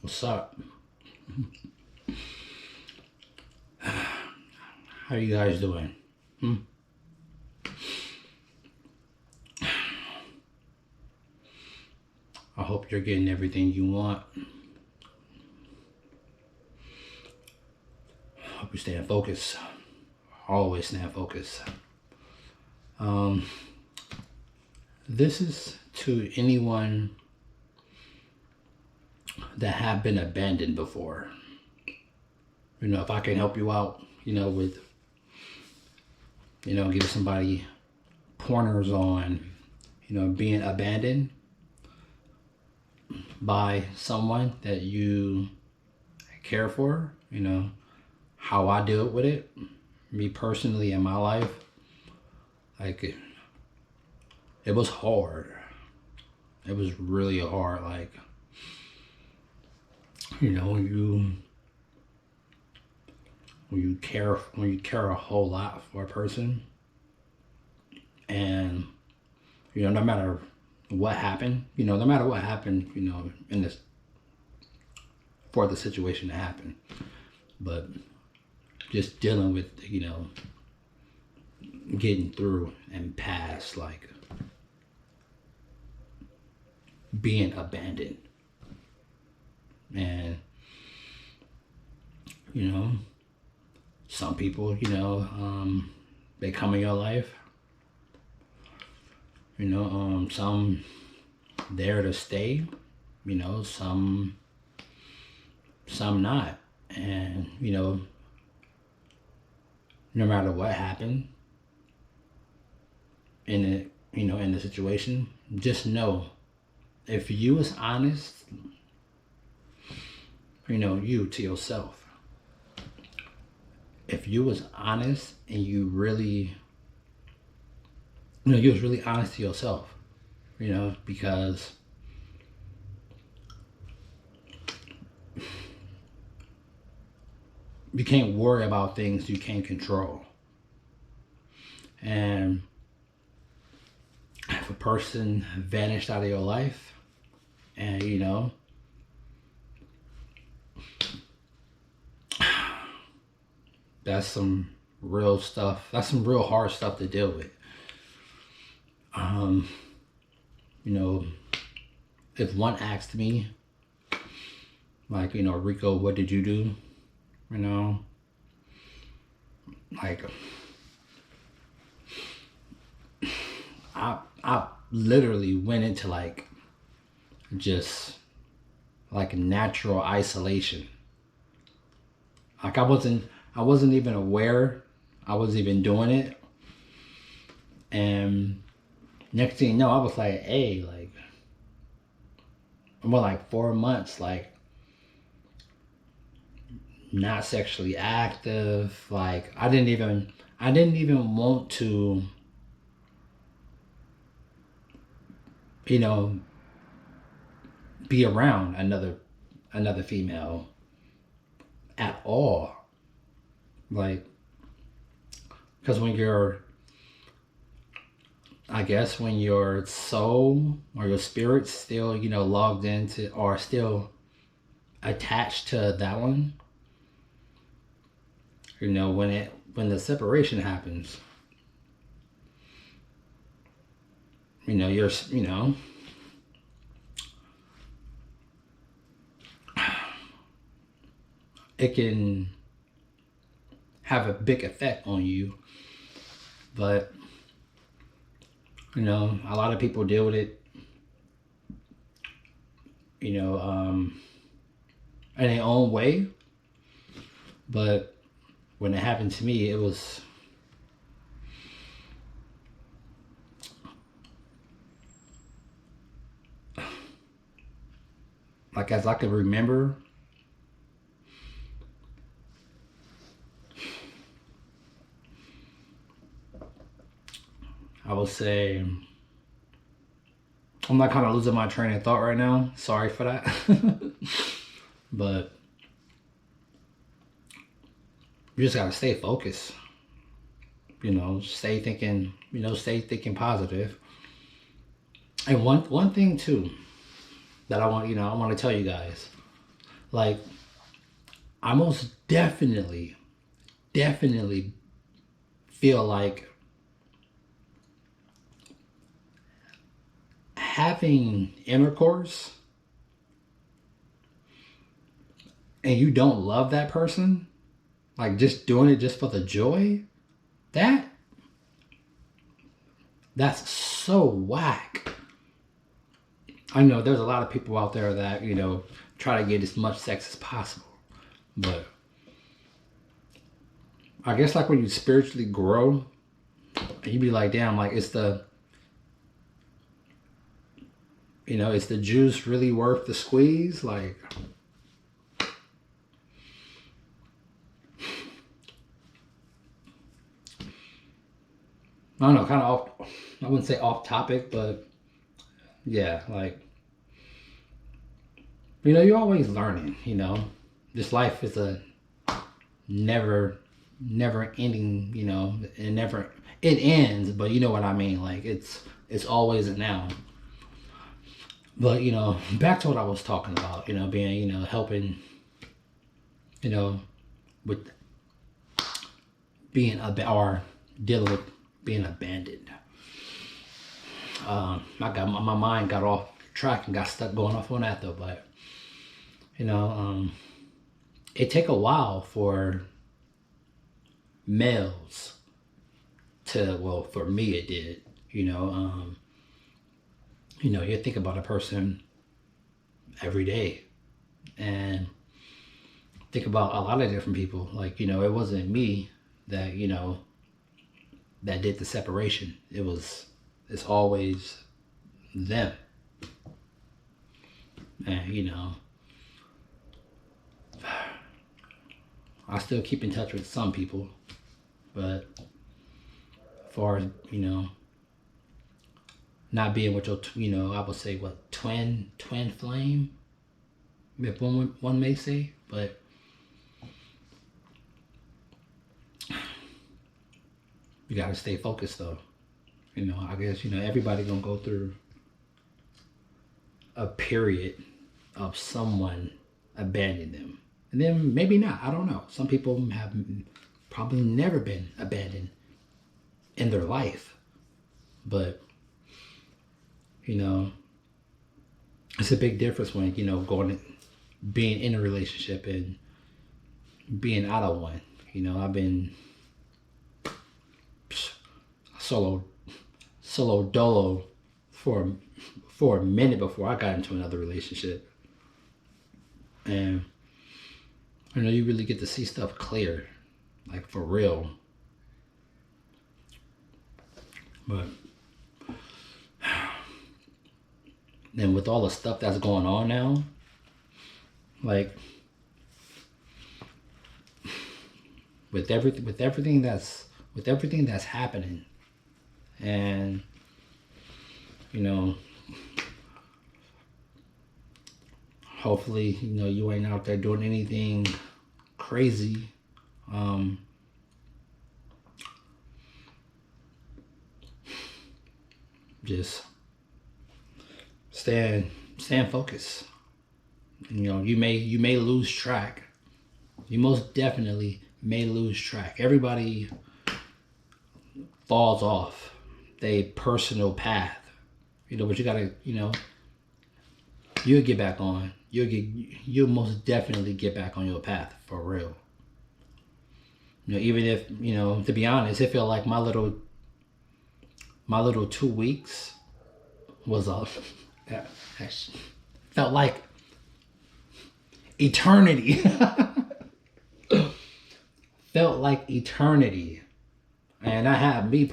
What's up? How you guys doing? I hope you're getting everything you want. Hope you're staying focused. Always staying focused. This is to anyone that have been abandoned before. You know, if I can help you out, with, give somebody pointers on, being abandoned by someone that you care for, how I deal with it, me personally in my life, like it was hard. It was really hard. Like, when you care a whole lot for a person, and no matter what happened, in this, for the situation to happen, but just dealing with, getting through and past, like being abandoned. And some people, they come in your life, some there to stay, some not. And no matter what happened in it, in the situation, just know, if you was honest, you to yourself, if you was honest and you really, you was really honest to yourself, because you can't worry about things you can't control. And if a person vanished out of your life, and that's some real stuff. That's some real hard stuff to deal with. If one asked me, like, Rico, what did you do? Like, I literally went into like just like natural isolation. Like I wasn't even aware I was even doing it. And next thing you know, I was like, hey, like, I'm like 4 months, like, not sexually active. Like, I didn't even want to, be around another female at all. Like, because when your soul or your spirit's still, logged into or still attached to that one, when the separation happens, you're, it can have a big effect on you. But a lot of people deal with it, in their own way. But when it happened to me, it was like, as I could remember, I would say, I'm like kind of losing my train of thought right now. Sorry for that. But you just gotta stay focused. Stay thinking positive. And one thing too that I want to tell you guys, Like, I most definitely feel like having intercourse and you don't love that person, like just doing it just for the joy, that that's so whack. I know there's a lot of people out there that, try to get as much sex as possible. But I guess like when you spiritually grow, you be like, damn, like is the juice really worth the squeeze? Like, I don't know, kind of off, I wouldn't say off topic, but yeah, like, you're always learning, This life is a never ending, it ends, but you know what I mean? Like, it's always a now. But, back to what I was talking about, being, helping, with being or dealing with being abandoned. My mind got off track and got stuck going off on that though, but it take a while for males to, well, for me it did, you think about a person every day and think about a lot of different people. Like, it wasn't me that, that did the separation. It's always them. And, I still keep in touch with some people, but as far as, not being with your, I would say what, twin flame, if one may say, but you gotta stay focused though. I guess, everybody gonna go through a period of someone abandoning them. And then maybe not, I don't know. Some people have probably never been abandoned in their life. But, it's a big difference when, being in a relationship and being out of one. I've been solo dolo for a minute before I got into another relationship. And you really get to see stuff clear, like for real. But then with all the stuff that's going on now, like with everything that's happening, and hopefully you ain't out there doing anything crazy. Just staying focused. You may lose track. You most definitely may lose track. Everybody falls off their personal path, but you gotta, you'll get back on. You'll most definitely get back on your path for real. Even if, to be honest, it felt like my little 2 weeks was felt like eternity. Felt like eternity. And I have been,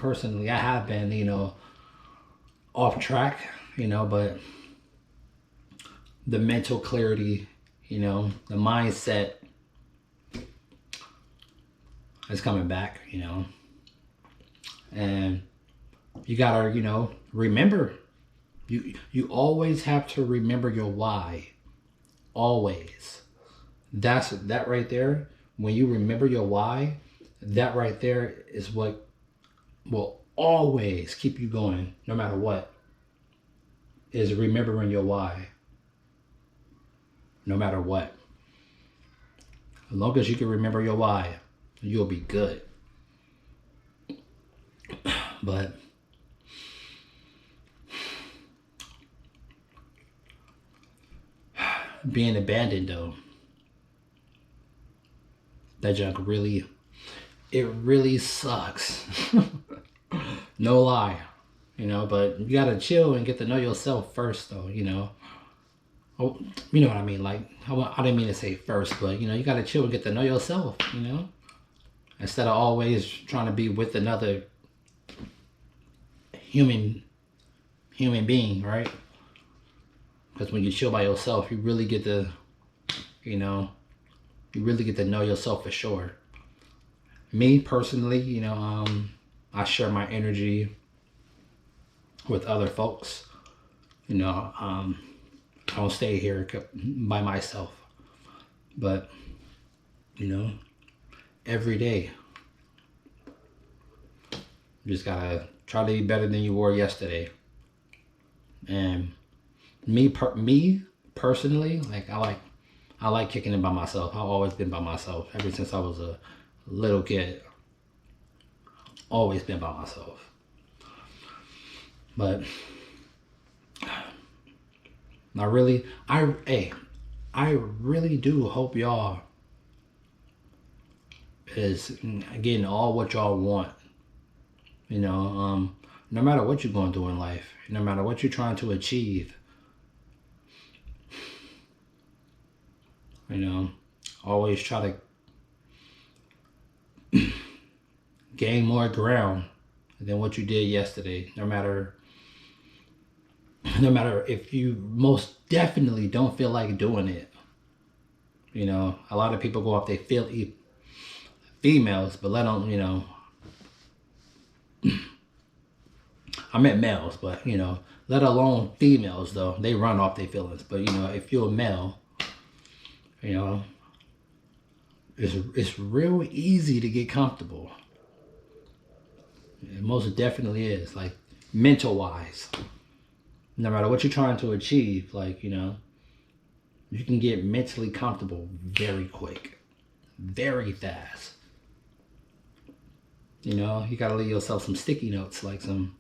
off track, but the mental clarity, the mindset is coming back, and you gotta, remember, you always have to remember your why. Always. That right there, when you remember your why, that right there is what will always keep you going, no matter what, is remembering your why. No matter what. As long as you can remember your why, you'll be good. But being abandoned though, that junk really, it really sucks. No lie, you know, but you gotta chill and get to know yourself first though, you know. Oh, you know what I mean? Like, I didn't mean to say first, but you know, you gotta chill and get to know yourself, you know, instead of always trying to be with another human being, right? Because when you chill by yourself, you really get to, you know, you really get to know yourself for sure. Me personally, you know, I share my energy with other folks. You know, I don't stay here by myself. But, you know, every day, you just gotta try to be better than you were yesterday. And me personally, like I like kicking it by myself. I've always been by myself ever since I was a little kid. Always been by myself. But I really do hope y'all is getting all what y'all want. You know, no matter what you're going through in life, no matter what you're trying to achieve, you know, always try to gain more ground than what you did yesterday. No matter if you most definitely don't feel like doing it. You know, a lot of people go off they feel females, but let them, you know, I meant males, but you know, let alone females though, they run off their feelings. But you know, if you're a male, you know, it's real easy to get comfortable. It most definitely is, like mental wise. No matter what you're trying to achieve, like, you know, you can get mentally comfortable very quick, very fast. You know, you gotta leave yourself some sticky notes, like some,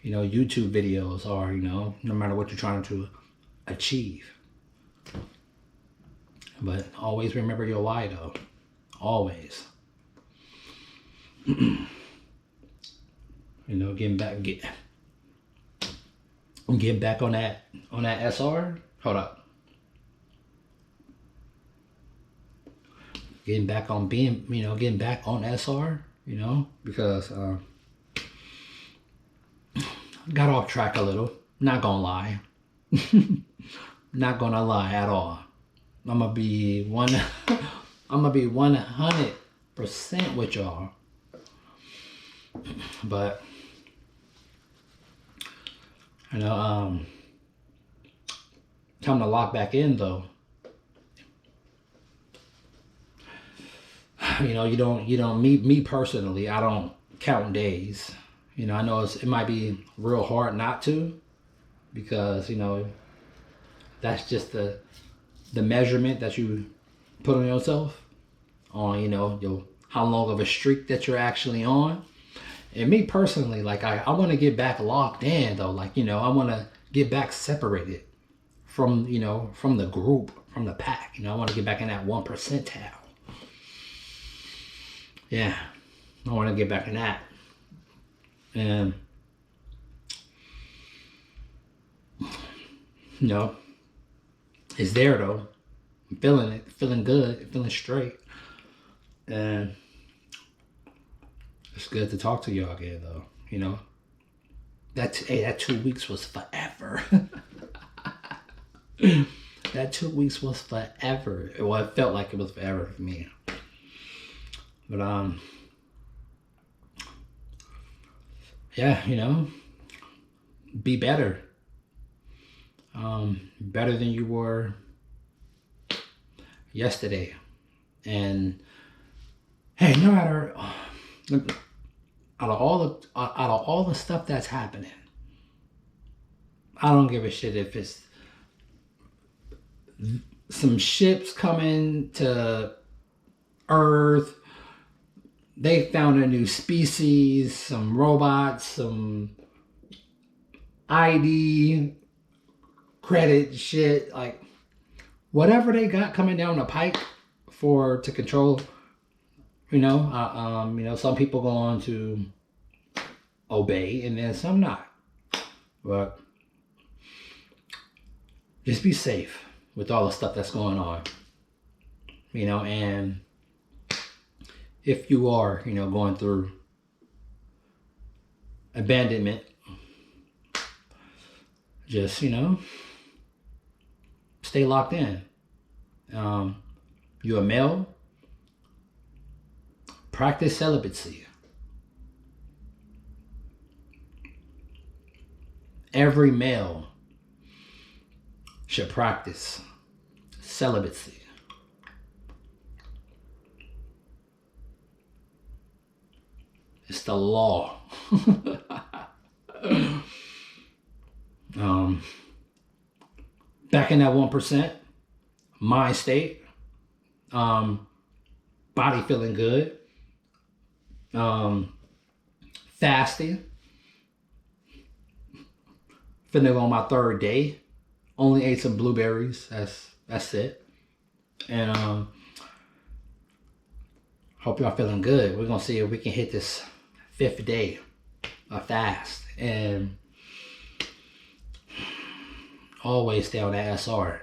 you know, YouTube videos, or, you know, no matter what you're trying to achieve. But always remember your why though. Always. You know, getting back on that SR. Hold up. Getting back on getting back on SR, you know, because got off track a little. Not gonna lie. Not gonna lie at all. I'm gonna be 100% with y'all. But you know, time to lock back in though. You know, you don't me personally, I don't count days. You know, I know it might be real hard not to, because, you know, that's just the measurement that you put on yourself, on, you know, how long of a streak that you're actually on. And me personally, like I want to get back locked in though. Like, you know, I want to get back separated from, you know, from the group, from the pack. You know, I want to get back in that 1 percentile. Yeah, I want to get back in that. And, you know, it's there though. I'm feeling it, feeling good, feeling straight. And it's good to talk to y'all again though, you know. That 2 weeks was forever. That 2 weeks was forever. Well, it felt like it was forever for me. But yeah, you know, be better. Better than you were yesterday. And hey, no matter out of all the stuff that's happening, I don't give a shit if it's some ships coming to Earth. They found a new species, some robots, some ID credit shit, like whatever they got coming down the pike to control. Some people go on to obey, and then some not. But just be safe with all the stuff that's going on. And if you are, going through abandonment, just, stay locked in. You a male? Practice celibacy. Every male should practice celibacy. It's the law. Back in that 1%, mind state, body feeling good, fasting, finna on my 3rd day, only ate some blueberries, that's it, and hope y'all feeling good. We're gonna see if we can hit this 5th day of fast, and always stay on that SR.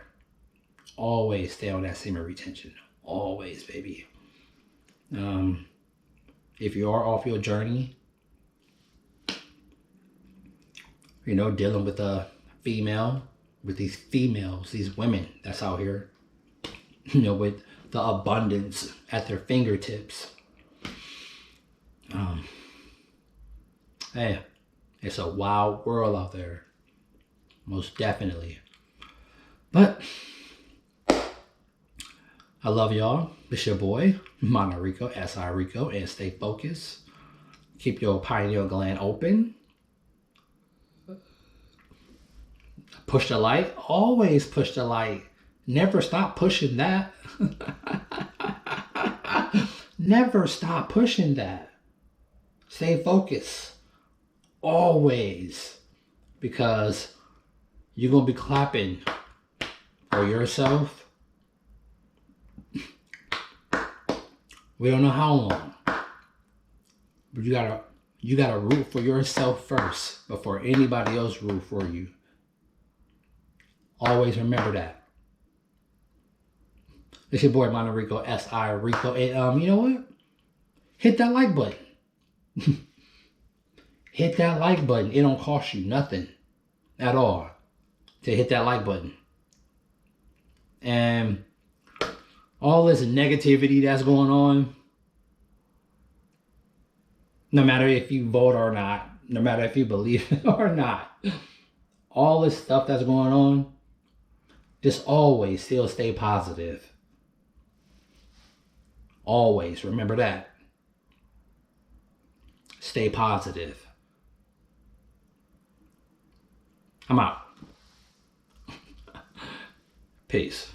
Always stay on that semen retention. Always, baby. If you are off your journey, dealing with a female, with these females, these women that's out here, with the abundance at their fingertips. Hey, it's a wild world out there. Most definitely. But I love y'all. It's your boy, Mana Rico, S.I. Rico, and stay focused. Keep your pineal gland open. Push the light. Always push the light. Never stop pushing that. Never stop pushing that. Stay focused. Always. Because you're going to be clapping for yourself. We don't know how long. But you gotta root for yourself first before anybody else root for you. Always remember that. It's your boy Mana Rico, S.I. Rico. And you know what? Hit that like button. Hit that like button. It don't cost you nothing at all to hit that like button. And all this negativity that's going on, no matter if you vote or not, no matter if you believe it or not, all this stuff that's going on, just always still stay positive. Always remember that. Stay positive. I'm out. Peace.